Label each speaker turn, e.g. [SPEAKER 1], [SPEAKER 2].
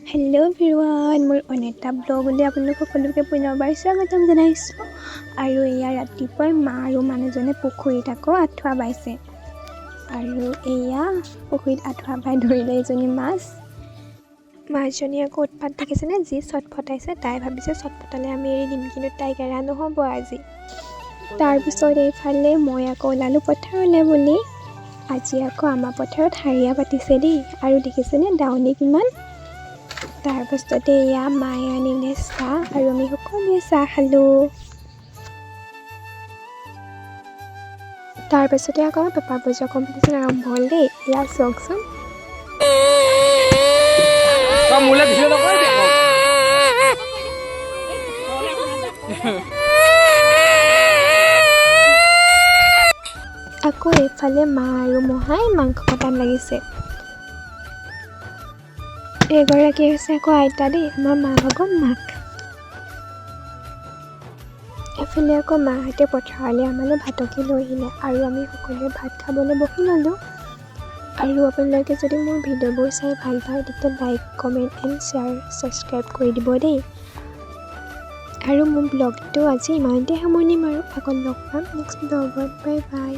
[SPEAKER 1] Hello' everyone, মোৰ অন্য এটা ব্লগলৈ আপোনালোক সকলোকে পুনৰবাৰ স্বাগতম জনাইছোঁ। আৰু এয়া ৰাতিপুৱাই মা আৰু মানুহজনে পুখুৰীত আকৌ আঁঠুৱা বাইছে। আৰু এয়া পুখুৰীত আঁঠুৱা বাই ধৰিলে এজনী মাছ। মাছজনী আকৌ উৎপাত দেখিছেনে, যি চটফটাইছে। তাই ভাবিছে চটফটালে আমি এৰি দিম, কিন্তু তাইক এৰা নহ'ব আজি। তাৰপিছত এইফালে মই আকৌ ওলালোঁ পথাৰলৈ বুলি। আজি আকৌ আমাৰ পথাৰত হাৰিয়া পাতিছে দেই, আৰু দেখিছেনে দাৱনী কিমান। তাৰপাছতে এয়া মায়ে আনিলে চাহ, আৰু আমি সকলোৱে চাহ খালোঁ। তাৰপাছতে আকৌ পেপাৰ বজোৱা কম্পিটিশ্যন আৰম্ভ হ'ল দেই। এয়া চাওকচোন। আকৌ এইফালে মা আৰু মহাই মাংস কটাত লাগিছে। এগৰাকী হৈছে আকৌ আইতা দেই, আমাৰ মা ভাগৰ মাক। এফালে আকৌ মাহঁতে পথাৰলৈ আমালৈ ভাতকে লৈ আহিলে, আৰু আমি সকলোৱে ভাত খাবলৈ বহি ল'লোঁ। আৰু আপোনালোকে যদি মোৰ ভিডিঅ'বোৰ চাই ভাল পায়, তেতিয়া like, comment and share, subscribe কৰি দিব দেই। আৰু মোৰ ব্লগটো আজি ইমানতে সামৰণি মাৰোঁ। আকৌ লগ পাম নেক্সট ব্লগত। Bye bye.